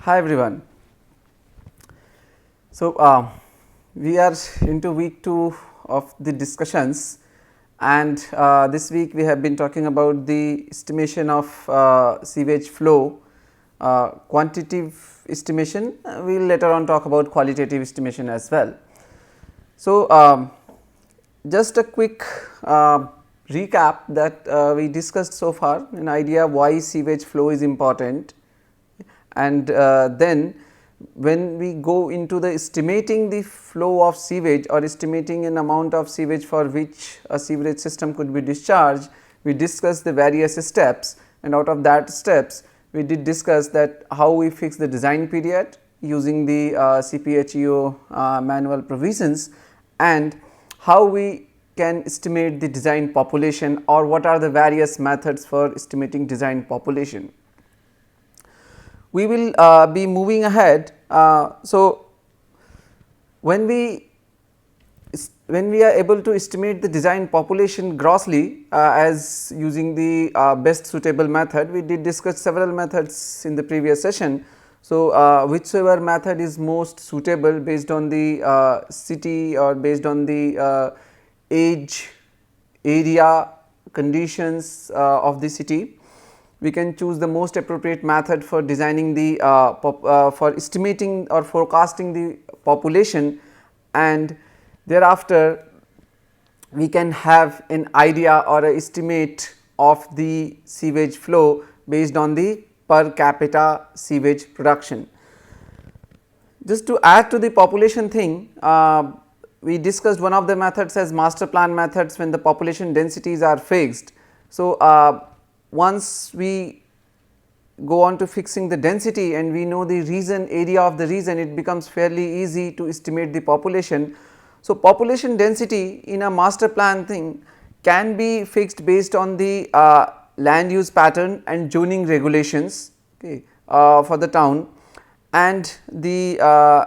Hi everyone. So, we are into week 2 of the discussions, and this week we have been talking about the estimation of sewage flow, quantitative estimation. We will later on talk about qualitative estimation as well. So, just a quick recap that we discussed so far, an idea why sewage flow is important, and then when we go into the estimating the flow of sewage or estimating an amount of sewage for which a sewerage system could be discharged, we discussed the various steps, and out of that steps we did discuss that how we fix the design period using the CPHEO manual provisions, and how we can estimate the design population, or what are the various methods for estimating design population. We will be moving ahead. So, when we are able to estimate the design population grossly as using the best suitable method, we did discuss several methods in the previous session. So, whichever method is most suitable based on the city or based on the age, area, conditions of the city, we can choose the most appropriate method for designing the for estimating or forecasting the population, and thereafter we can have an idea or an estimate of the sewage flow based on the per capita sewage production. Just to add to the population thing, we discussed one of the methods as master plan methods when the population densities are fixed. So, once we go on to fixing the density and we know the region area of the region, it becomes fairly easy to estimate the population. So, population density in a master plan thing can be fixed based on the land use pattern and zoning regulations, okay, for the town, and the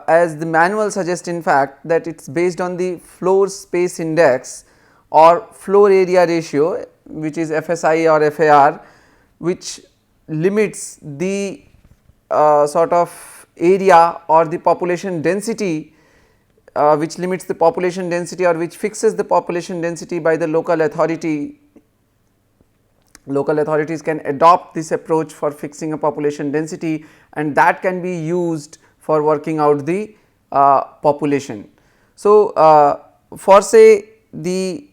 as the manual suggests, in fact, that it is based on the floor space index or floor area ratio, which is FSI or FAR, which limits the sort of area or the population density, which limits the population density or which fixes the population density by the local authority. Local authorities can adopt this approach for fixing a population density, and that can be used for working out the population. So, for say the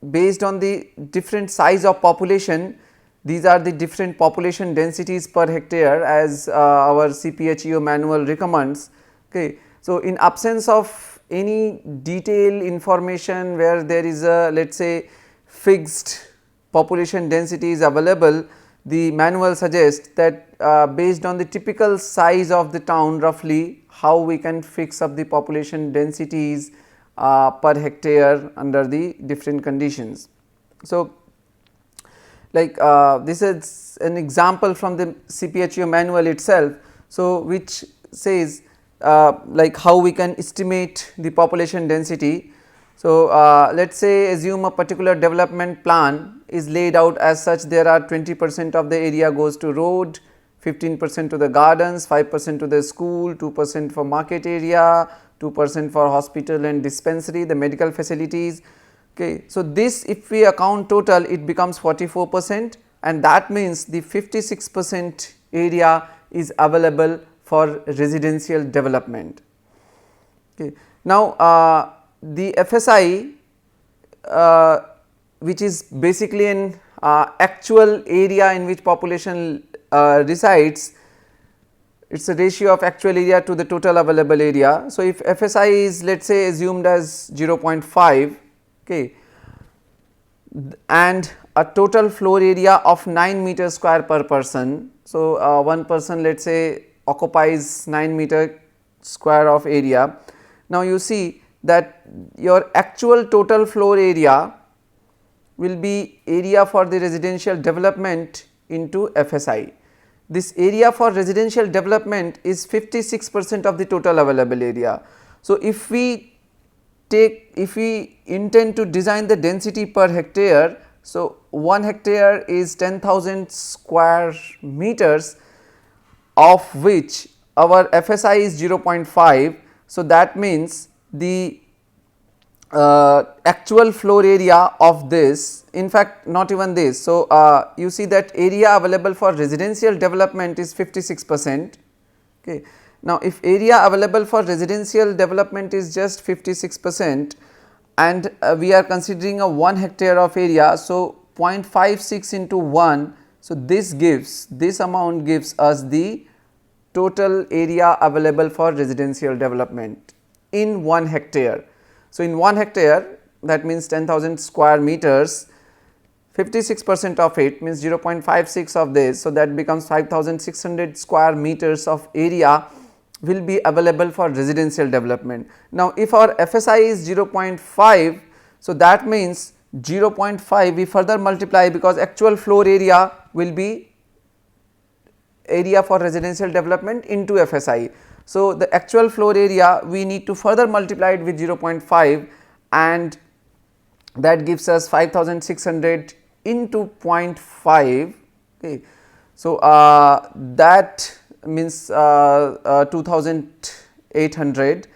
based on the different size of population, these are the different population densities per hectare as our CPHEO manual recommends. Okay. So, in absence of any detailed information where there is a, let us say, fixed population density is available, the manual suggests that based on the typical size of the town, roughly how we can fix up the population densities per hectare under the different conditions. So, like this is an example from the CPHEO manual itself. So, which says like how we can estimate the population density. So, let us say assume a particular development plan is laid out as such, there are 20% of the area goes to road, 15% to the gardens, 5% to the school, 2% for market area, 2% for hospital and dispensary, the medical facilities. Okay. So, this if we account total, it becomes 44%, and that means the 56% area is available for residential development. Okay. Now, the FSI, which is basically an actual area in which population resides, it is a ratio of actual area to the total available area. So, if FSI is, let us say, assumed as 0.5, okay, and a total floor area of 9 meter square per person. So, one person, let us say, occupies 9 meter square of area. Now, you see that your actual total floor area will be area for the residential development into FSI. This area for residential development is 56% of the total available area. So, if we intend to design the density per hectare, so 1 hectare is 10,000 square meters, of which our FSI is 0.5. So, that means the actual floor area of this, in fact not even this. So, you see that area available for residential development is 56%. Okay. Now, if area available for residential development is just 56% and we are considering a 1 hectare of area. So, 0.56 into 1. So, this amount gives us the total area available for residential development in 1 hectare. So, in 1 hectare, that means 10,000 square meters, 56% of it means 0.56 of this. So, that becomes 5,600 square meters of area will be available for residential development. Now, if our FSI is 0.5, so that means 0.5 we further multiply, because actual floor area will be area for residential development into FSI. So, the actual floor area we need to further multiply it with 0.5, and that gives us 5,600 into 0.5. Okay. So, that means 2,800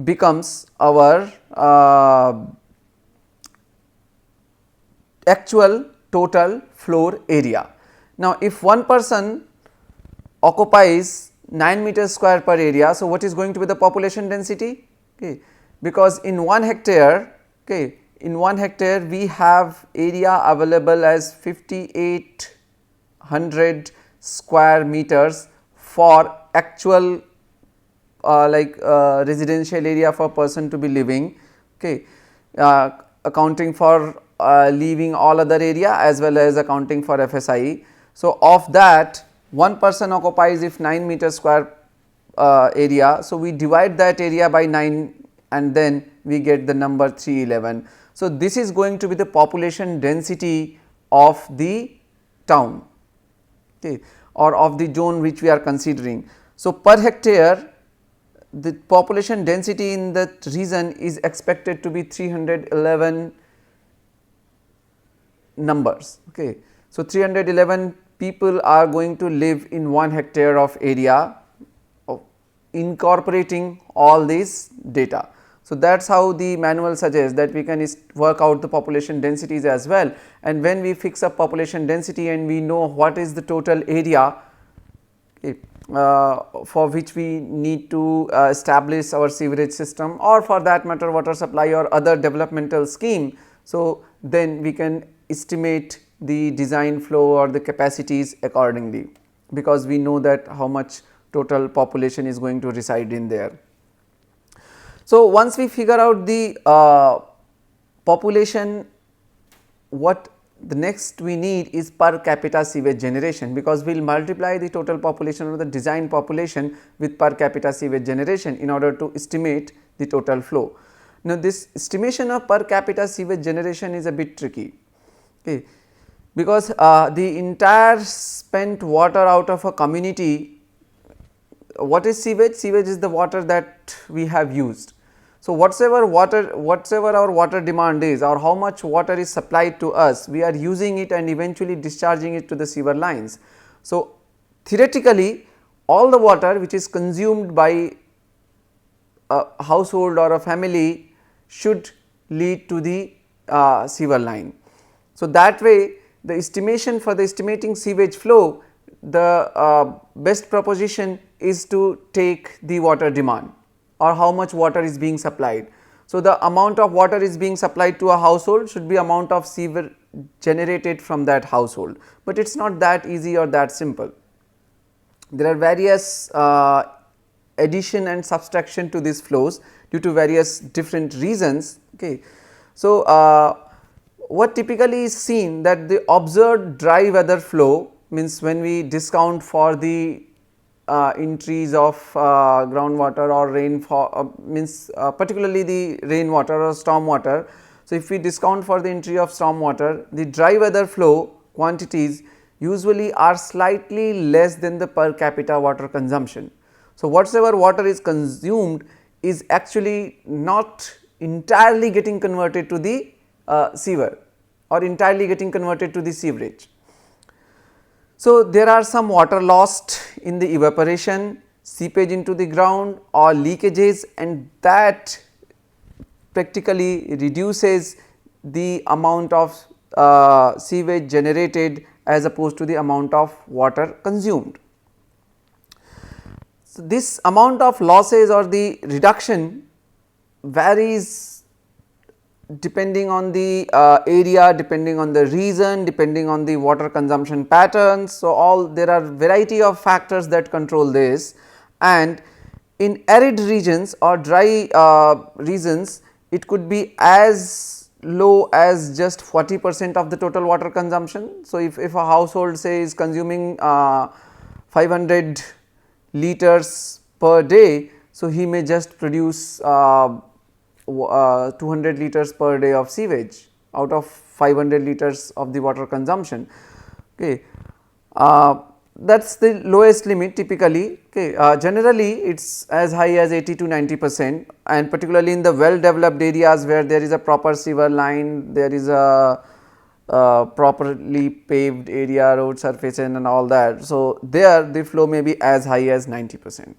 becomes our actual total floor area. Now, if one person occupies 9 meters square per area, so what is going to be the population density? Okay. Because in 1 hectare, okay, in 1 hectare we have area available as 5,800 square meters for actual residential area for person to be living, okay, accounting for leaving all other area as well as accounting for FSI. So, of that one person occupies if 9 meter square area. So, we divide that area by 9 and then we get the number 311. So, this is going to be the population density of the town, okay, or of the zone which we are considering. So, per hectare the population density in that region is expected to be 311 numbers. Okay. So, 311 people are going to live in 1 hectare of area of incorporating all these data. So, that is how the manual suggests that we can work out the population densities as well, and when we fix up population density and we know what is the total area, okay, for which we need to establish our sewerage system, or for that matter water supply or other developmental scheme. So, then we can estimate the design flow or the capacities accordingly, because we know that how much total population is going to reside in there. So, once we figure out the population, what the next we need is per capita sewage generation, because we will multiply the total population or the design population with per capita sewage generation in order to estimate the total flow. Now, this estimation of per capita sewage generation is a bit tricky, okay, because the entire spent water out of a community, what is sewage? Sewage is the water that we have used. So, whatsoever our water demand is, or how much water is supplied to us, we are using it and eventually discharging it to the sewer lines. So, theoretically all the water which is consumed by a household or a family should lead to the sewer line. So, that way the estimation for the estimating sewage flow, the best proposition is to take the water demand or how much water is being supplied. So, the amount of water is being supplied to a household should be amount of sewer generated from that household, but it is not that easy or that simple. There are various addition and subtraction to these flows due to various different reasons. Okay. So, what typically is seen that the observed dry weather flow means when we discount for the entries of groundwater or rainfall, means particularly the rainwater or storm water. So, if we discount for the entry of storm water, the dry weather flow quantities usually are slightly less than the per capita water consumption. So, whatsoever water is consumed is actually not entirely getting converted to the sewer or entirely getting converted to the sewerage. So, there are some water lost in the evaporation, seepage into the ground or leakages, and that practically reduces the amount of sewage generated as opposed to the amount of water consumed. So, this amount of losses or the reduction varies depending on the area, depending on the region, depending on the water consumption patterns. So, all there are variety of factors that control this, and in arid regions or dry regions it could be as low as just 40% of the total water consumption. So, if a household say is consuming 500 liters per day, so he may just produce 200 liters per day of sewage out of 500 liters of the water consumption. Okay. That is the lowest limit typically. Okay. Generally it is as high as 80 to 90%, and particularly in the well developed areas where there is a proper sewer line, there is a properly paved area, road surface and all that. So, there the flow may be as high as 90%.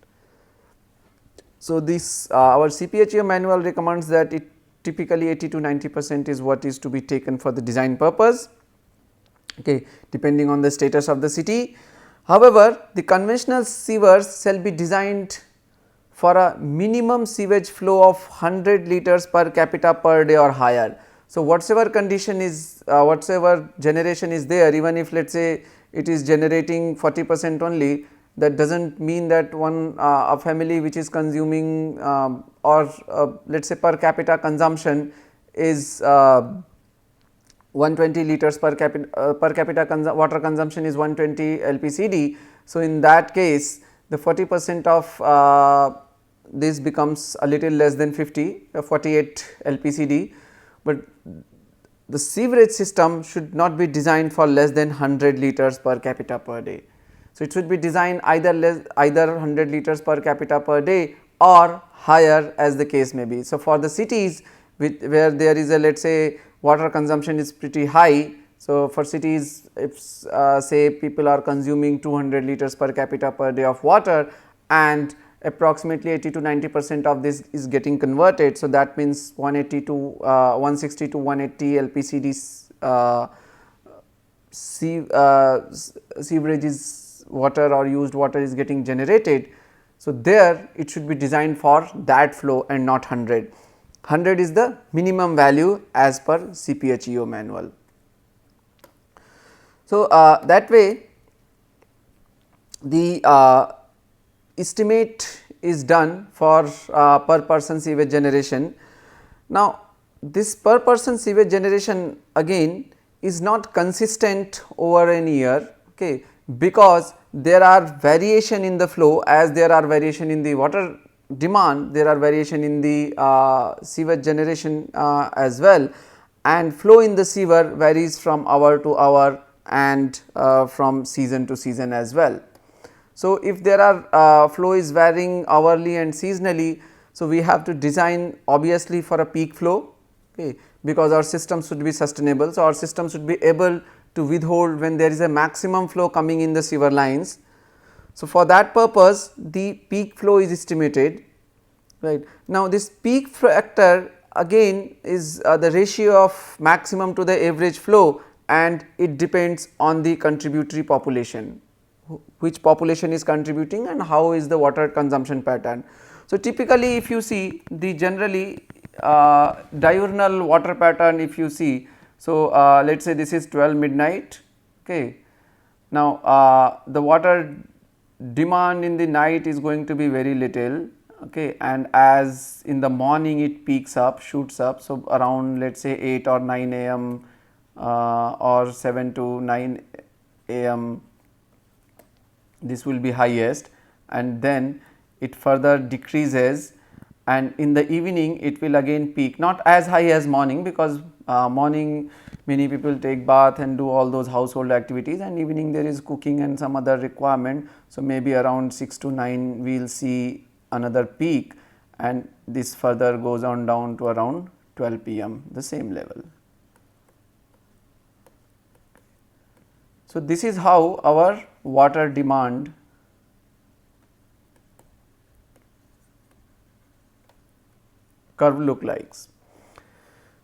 So, this our CPHEO manual recommends that it typically 80 to 90% is what is to be taken for the design purpose, okay, depending on the status of the city. However, the conventional sewers shall be designed for a minimum sewage flow of 100 liters per capita per day or higher. So, whatsoever condition is whatsoever generation is there, even if let us say it is generating 40% only, that does not mean that one a family which is consuming or let us say per capita consumption is 120 liters per capita water consumption is 120 LPCD. So, in that case the 40% of this becomes a little less than 50 48 LPCD, but the sewerage system should not be designed for less than 100 liters per capita per day. So, it should be designed either 100 liters per capita per day or higher as the case may be. So, for the cities where there is a let us say water consumption is pretty high. So, for cities if say people are consuming 200 liters per capita per day of water and approximately 80 to 90% of this is getting converted. So, that means 180 to 160 to 180 LPCD sewerages water or used water is getting generated. So, there it should be designed for that flow and not 100. 100 is the minimum value as per CPHEO manual. So, that way the estimate is done for per person sewage generation. Now, this per person sewage generation again is not consistent over an year, okay, because there are variation in the flow as there are variation in the water demand, there are variation in the sewage generation as well, and flow in the sewer varies from hour to hour and from season to season as well. So, if there are flow is varying hourly and seasonally, so we have to design obviously for a peak flow, okay, because our system should be sustainable. So, our system should be able to withhold when there is a maximum flow coming in the sewer lines. So, for that purpose the peak flow is estimated, right. Now, this peak factor again is the ratio of maximum to the average flow, and it depends on the contributory population, which population is contributing and how is the water consumption pattern. So, typically if you see the generally diurnal water pattern, if you see, so let us say this is 12 midnight, okay. Now, the water demand in the night is going to be very little, okay, and as in the morning it peaks up, shoots up. So, around let us say 8 or 9 am or 7 to 9 am this will be highest, and then it further decreases, and in the evening it will again peak, not as high as morning, because morning many people take bath and do all those household activities, and evening there is cooking and some other requirement. So, maybe around 6 to 9 we will see another peak, and this further goes on down to around 12 pm the same level. So, this is how our water demand curve look like.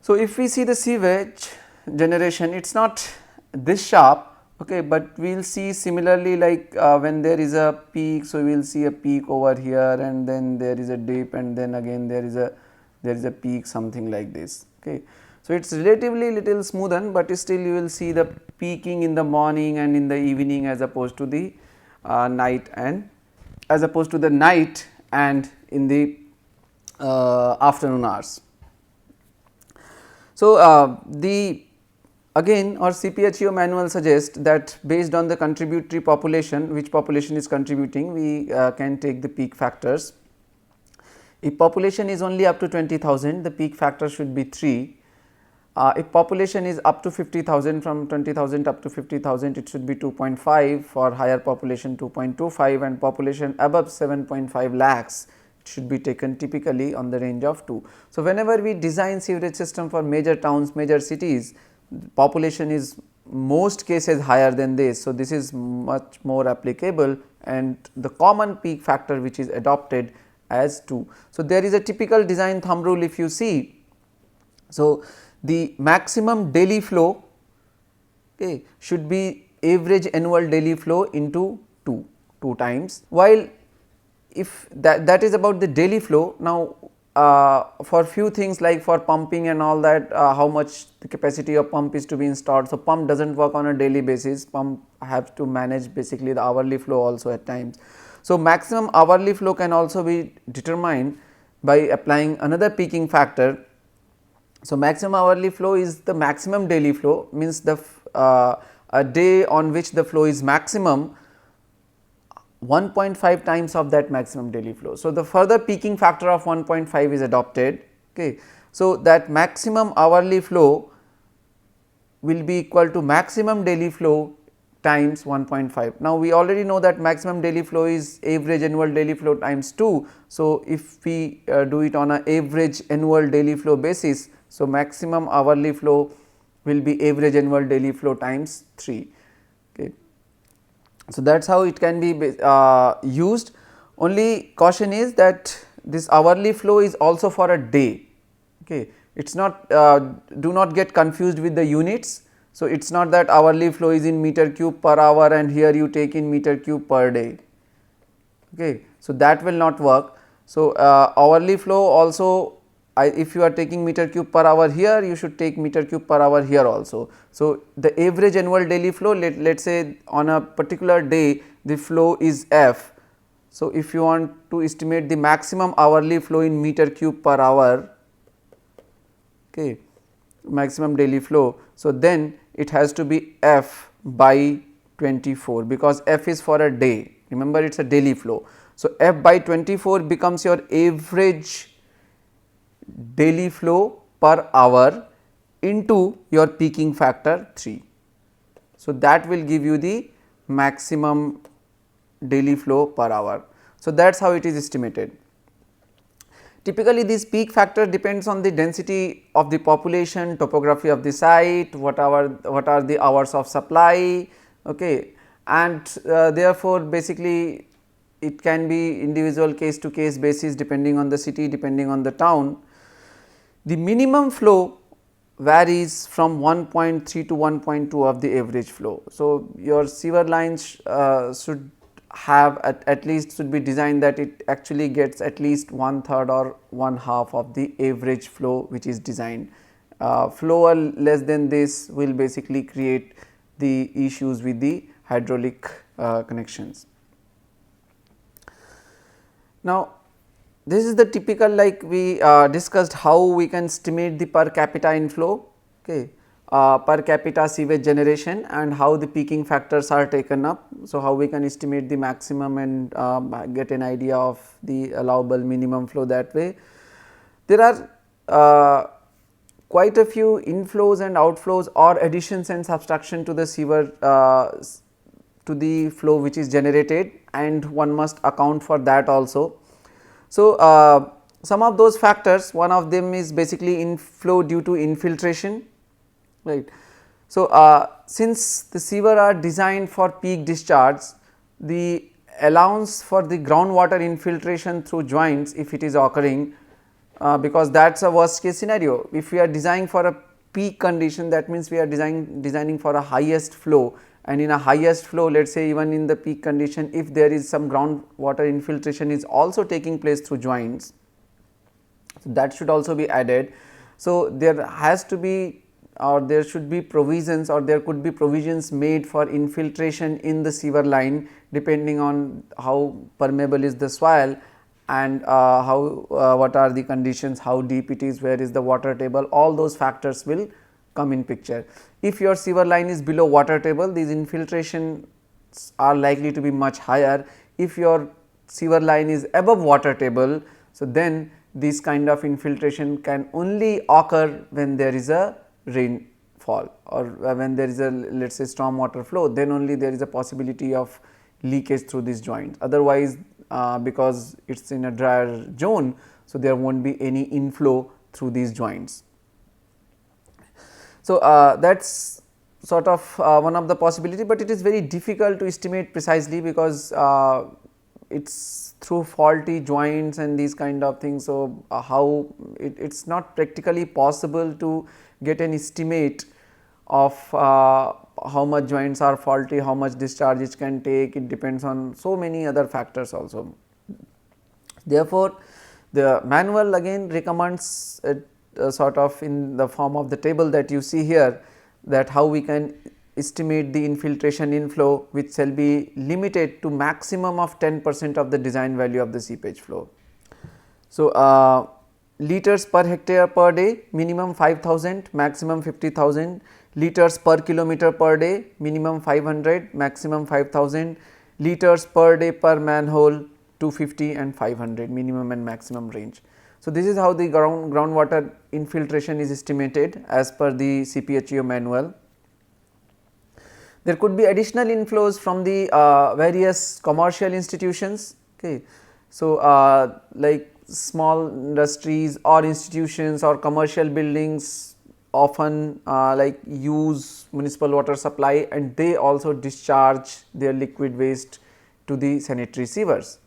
So, if we see the sewage generation, it is not this sharp, okay, but we will see similarly like when there is a peak. So, we will see a peak over here and then there is a dip and then again there is a peak, something like this. Okay. So, it is relatively little smoothen, but still you will see the peaking in the morning and in the evening as opposed to the night and in the afternoon hours. So, the again our CPHEO manual suggests that based on the contributory population, which population is contributing, we can take the peak factors. If population is only up to 20,000, the peak factor should be 3. If population is up to 50,000, from 20,000 up to 50,000, it should be 2.5, for higher population 2.25, and population above 7.5 lakhs, it should be taken typically on the range of 2. So, whenever we design sewerage system for major towns, major cities, population is most cases higher than this. So, this is much more applicable, and the common peak factor which is adopted as 2. So, there is a typical design thumb rule if you see. So, the maximum daily flow, okay, should be average annual daily flow into 2 times, while if that is about the daily flow. Now, for few things like for pumping and all that, how much the capacity of pump is to be installed. So, pump does not work on a daily basis, pump have to manage basically the hourly flow also at times. So, maximum hourly flow can also be determined by applying another peaking factor. So, maximum hourly flow is the maximum daily flow, means the a day on which the flow is maximum 1.5 times of that maximum daily flow. So, the further peaking factor of 1.5 is adopted. Okay. So, that maximum hourly flow will be equal to maximum daily flow times 1.5. Now, we already know that maximum daily flow is average annual daily flow times 2. So, if we do it on an average annual daily flow basis, so maximum hourly flow will be average annual daily flow times 3. Okay. So, that is how it can be used. Only caution is that this hourly flow is also for a day. Okay. It is not, do not get confused with the units. So, it is not that hourly flow is in meter cube per hour and here you take in meter cube per day. Okay. So, that will not work. So, hourly flow also, if you are taking meter cube per hour here, you should take meter cube per hour here also. So, the average annual daily flow, let us say on a particular day the flow is F. So, if you want to estimate the maximum hourly flow in meter cube per hour, okay, maximum daily flow. So, then it has to be F by 24, because F is for a day, remember it is a daily flow. So, F by 24 becomes your average daily flow per hour into your peaking factor 3. So, that will give you the maximum daily flow per hour. So, that is how it is estimated. Typically, this peak factor depends on the density of the population, topography of the site, what are the hours of supply, okay, and therefore, basically it can be individual case to case basis depending on the city, depending on the town. The minimum flow varies from 1.3 to 1.2 of the average flow. So, your sewer lines should have at least should be designed that it actually gets at least 1/3 or 1/2 of the average flow which is designed. Flow less than this will basically create the issues with the hydraulic connections. Now, this is the typical, like we discussed how we can estimate the per capita inflow, okay, per capita sewage generation and how the peaking factors are taken up. So, how we can estimate the maximum and get an idea of the allowable minimum flow that way. There are quite a few inflows and outflows or additions and subtraction to the sewer to the flow which is generated, and one must account for that also. So, some of those factors, one of them is basically inflow due to infiltration, right. So, since the sewer are designed for peak discharge, the allowance for the groundwater infiltration through joints, if it is occurring, because that is a worst case scenario. If we are designing for a peak condition, that means we are designing for a highest flow, and in a highest flow, let us say even in the peak condition, if there is some groundwater infiltration is also taking place through joints, so that should also be added. So, there has to be, or there should be provisions, or there could be provisions made for infiltration in the sewer line, depending on how permeable is the soil and what are the conditions, how deep it is, where is the water table, all those factors will come in picture. If your sewer line is below water table, these infiltrations are likely to be much higher. If your sewer line is above water table, so then this kind of infiltration can only occur when there is a rainfall, or when there is a, let us say, storm water flow, then only there is a possibility of leakage through these joints. Otherwise, because it is in a drier zone, so there will not be any inflow through these joints. So, that is sort of one of the possibility, but it is very difficult to estimate precisely, because it is through faulty joints and these kind of things. So, how it is not practically possible to get an estimate of how much joints are faulty, how much discharge it can take. It depends on so many other factors also. Therefore, the manual again recommends sort of in the form of the table that you see here, that how we can estimate the infiltration inflow, which shall be limited to maximum of 10% of the design value of the seepage flow. So, liters per hectare per day, minimum 5,000, maximum 50,000, liters per kilometer per day, minimum 500, maximum 5,000, liters per day per manhole, 250 and 500, minimum and maximum range. So, this is how the groundwater infiltration is estimated as per the CPHEO manual. There could be additional inflows from the various commercial institutions. Okay. So, like small industries or institutions or commercial buildings often like use municipal water supply, and they also discharge their liquid waste to the sanitary sewers.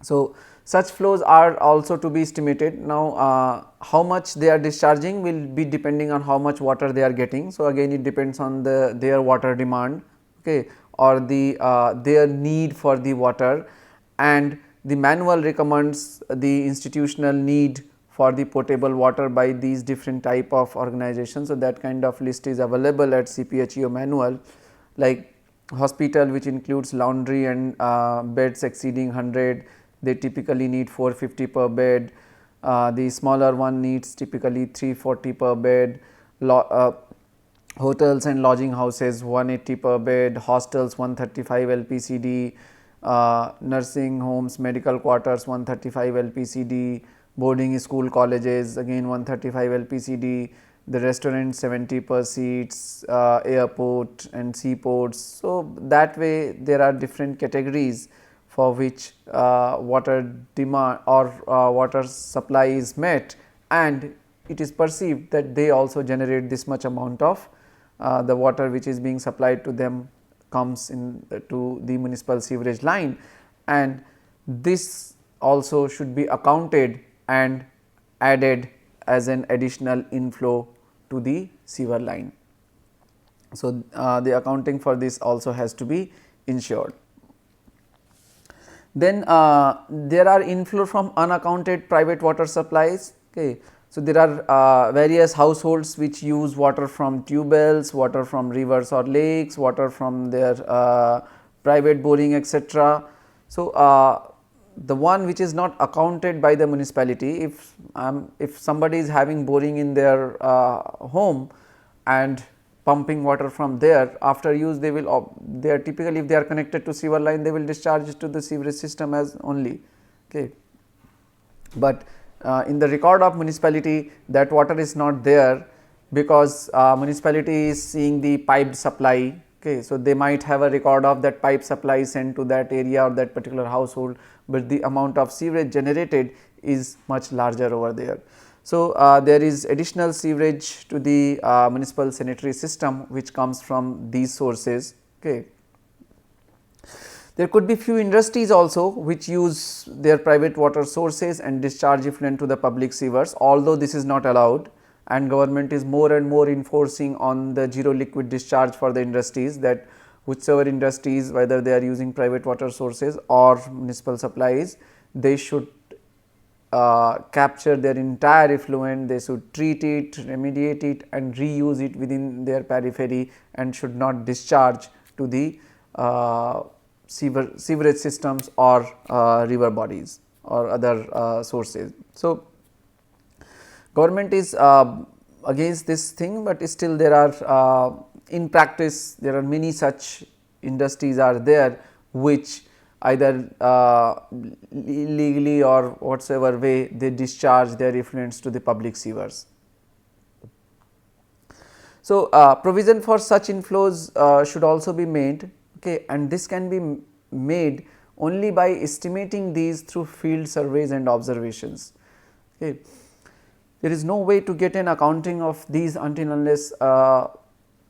So, such flows are also to be estimated. Now, how much they are discharging will be depending on how much water they are getting. So, again it depends on their water demand, okay, or their need for the water, and the manual recommends the institutional need for the potable water by these different type of organizations. So, that kind of list is available at CPHEO manual, like hospital, which includes laundry and beds exceeding 100, they typically need 450 per bed. The smaller one needs typically 340 per bed. Hotels and lodging houses 180 per bed, hostels 135 LPCD, nursing homes, medical quarters 135 LPCD, boarding school colleges again 135 LPCD, the restaurant 70 per seats, airport and seaports. So, that way there are different categories for which water demand or water supply is met, and it is perceived that they also generate this much amount of the water which is being supplied to them comes in to the municipal sewerage line, and this also should be accounted and added as an additional inflow to the sewer line. So, the accounting for this also has to be ensured. Then there are inflow from unaccounted private water supplies. Okay. So, there are various households which use water from tube wells, water from rivers or lakes, water from their private boring, etc. So, the one which is not accounted by the municipality, if somebody is having boring in their home and pumping water from there, after use they will they are typically, if they are connected to sewer line, they will discharge it to the sewerage system as only. Okay. But in the record of municipality, that water is not there, because municipality is seeing the piped supply. Okay. So, they might have a record of that pipe supply sent to that area or that particular household, but the amount of sewage generated is much larger over there. So, there is additional sewerage to the municipal sanitary system which comes from these sources. Okay. There could be few industries also which use their private water sources and discharge effluent to the public sewers, although this is not allowed, and government is more and more enforcing on the zero liquid discharge for the industries, that whichever industries, whether they are using private water sources or municipal supplies, they should capture their entire effluent, they should treat it, remediate it and reuse it within their periphery, and should not discharge to the sewerage systems or river bodies or other sources. So, government is against this thing, but still there are in practice there are many such industries are there which either illegally or whatsoever way they discharge their effluents to the public sewers. So, provision for such inflows should also be made, okay, and this can be made only by estimating these through field surveys and observations. Okay. There is no way to get an accounting of these until unless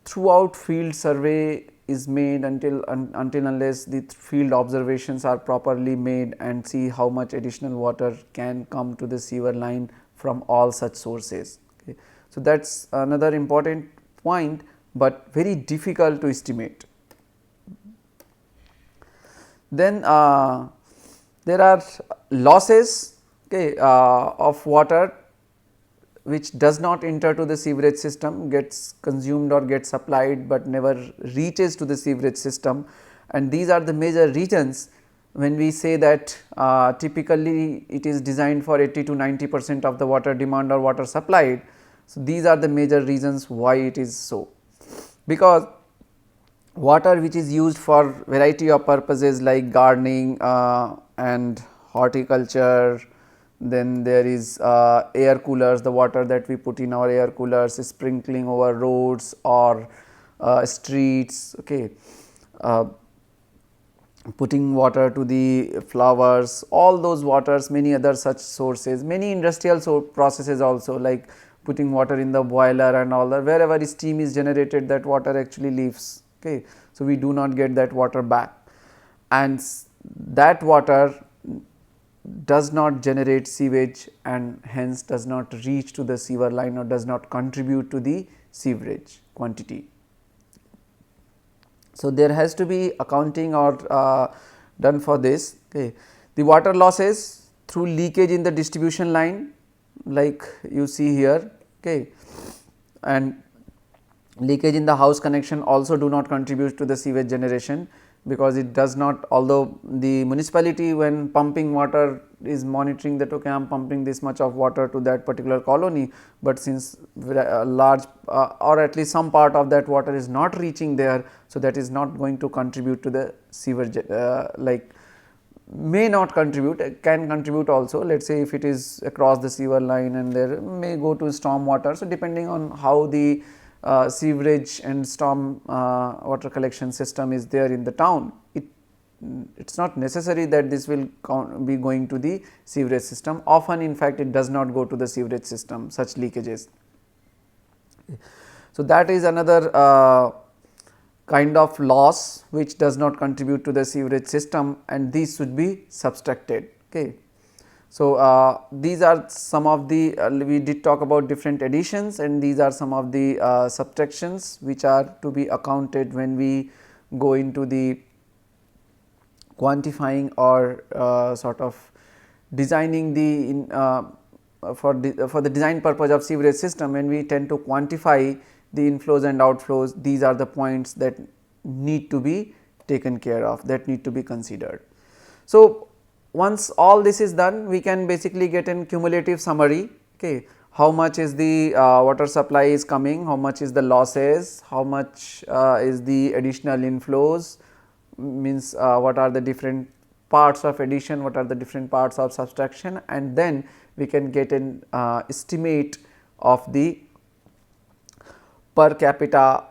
throughout field survey is made, until unless the field observations are properly made and see how much additional water can come to the sewer line from all such sources. Okay. So, that is another important point, but very difficult to estimate. Then there are losses, okay, of water which does not enter to the sewerage system, gets consumed or gets supplied, but never reaches to the sewerage system, and these are the major reasons when we say that typically it is designed for 80 to 90% of the water demand or water supplied. So, these are the major reasons why it is so, because water which is used for variety of purposes like gardening and horticulture, then there is air coolers, the water that we put in our air coolers, sprinkling over roads or streets, okay, putting water to the flowers, all those waters, many other such sources, many industrial processes also, like putting water in the boiler and all that, wherever steam is generated, that water actually leaves. Okay. So, we do not get that water back, and that water does not generate sewage and hence does not reach to the sewer line or does not contribute to the sewerage quantity. So, there has to be accounting or done for this. Okay. The water losses through leakage in the distribution line, like you see here, okay, and leakage in the house connection also do not contribute to the sewage generation, because it does not, although the municipality when pumping water is monitoring that, okay, I am pumping this much of water to that particular colony, but since a large or at least some part of that water is not reaching there, so that is not going to contribute to the sewage, like may not contribute, can contribute also, let us say if it is across the sewer line and there may go to storm water. So, depending on how the sewerage and storm water collection system is there in the town, it is not necessary that this will be going to the sewerage system. Often in fact, it does not go to the sewerage system, such leakages. So, that is another kind of loss which does not contribute to the sewerage system, and these should be subtracted. Okay. So, these are some of the we did talk about different additions, and these are some of the subtractions which are to be accounted when we go into the quantifying or sort of designing the for the design purpose of sewerage system. When we tend to quantify the inflows and outflows, these are the points that need to be taken care of, that need to be considered. So, once all this is done, we can basically get a cumulative summary. Okay, how much is the water supply is coming, how much is the losses, how much is the additional inflows, means what are the different parts of addition, what are the different parts of subtraction, and then we can get an estimate of the per capita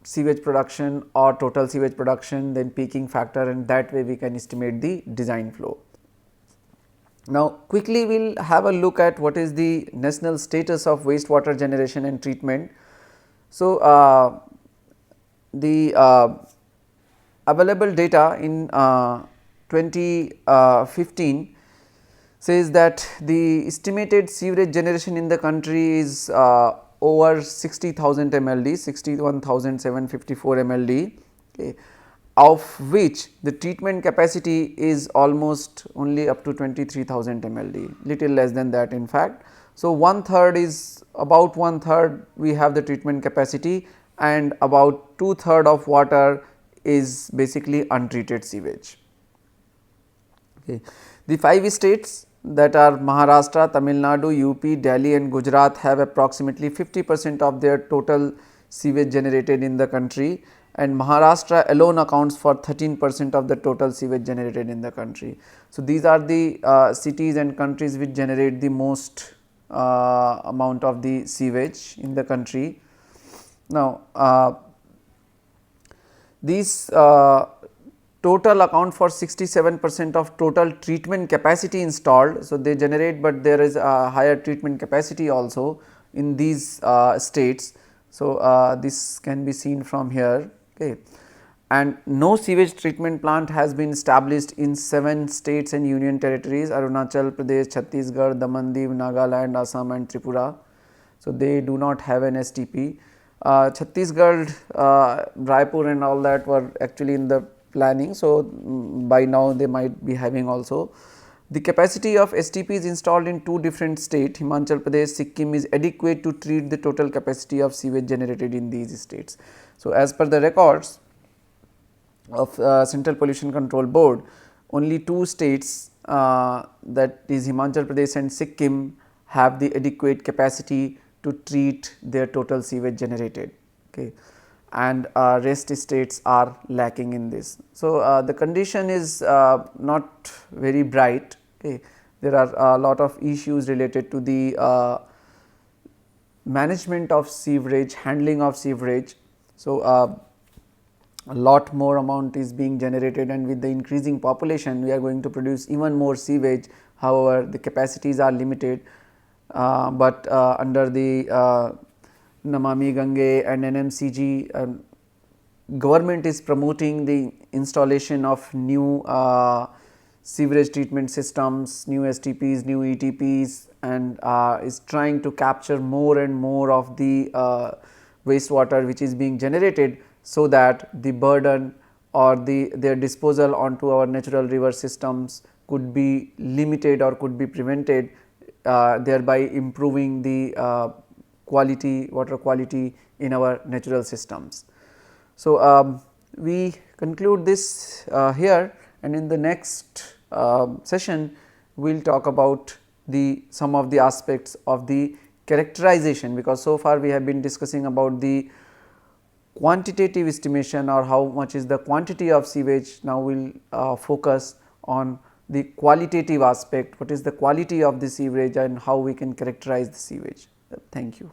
sewage production or total sewage production, then peaking factor, and that way we can estimate the design flow. Now, quickly we will have a look at what is the national status of wastewater generation and treatment. So, the available data in 2015 says that the estimated sewerage generation in the country is over 60,000 MLD, 61,754 MLD, okay, of which the treatment capacity is almost only up to 23,000 MLD, little less than that in fact. So, one third is about one third we have the treatment capacity, and about 2/3 of water is basically untreated sewage. Okay. The 5 states that are Maharashtra, Tamil Nadu, UP, Delhi and Gujarat have approximately 50% of their total sewage generated in the country, and Maharashtra alone accounts for 13% of the total sewage generated in the country. So, these are the cities and countries which generate the most amount of the sewage in the country. Now, these total account for 67% of total treatment capacity installed. So, they generate, but there is a higher treatment capacity also in these states. So, this can be seen from here, okay. And no sewage treatment plant has been established in 7 states and union territories: Arunachal Pradesh, Chhattisgarh, Daman Diu, Nagaland, Assam and Tripura. So, they do not have an STP. Chhattisgarh, Raipur and all that were actually in the planning. So, by now they might be having also. The capacity of STPs installed in 2 different states, Himachal Pradesh, Sikkim, is adequate to treat the total capacity of sewage generated in these states. So, as per the records of Central Pollution Control Board, only 2 states, that is Himachal Pradesh and Sikkim, have the adequate capacity to treat their total sewage generated, okay, and rest states are lacking in this. So, the condition is not very bright, okay. There are a lot of issues related to the management of sewerage, handling of sewerage. So, a lot more amount is being generated, and with the increasing population we are going to produce even more sewage. However, the capacities are limited, but under the Namami Gange and NMCG, government is promoting the installation of new sewerage treatment systems, new STPs, new ETPs, and is trying to capture more and more of the wastewater which is being generated, so that the burden or their disposal onto our natural river systems could be limited or could be prevented, thereby improving the water quality in our natural systems. So, we conclude this here, and in the next session we will talk about some of the aspects of the characterization, because so far we have been discussing about the quantitative estimation or how much is the quantity of sewage. Now, we will focus on the qualitative aspect, what is the quality of the sewage and how we can characterize the sewage. Thank you.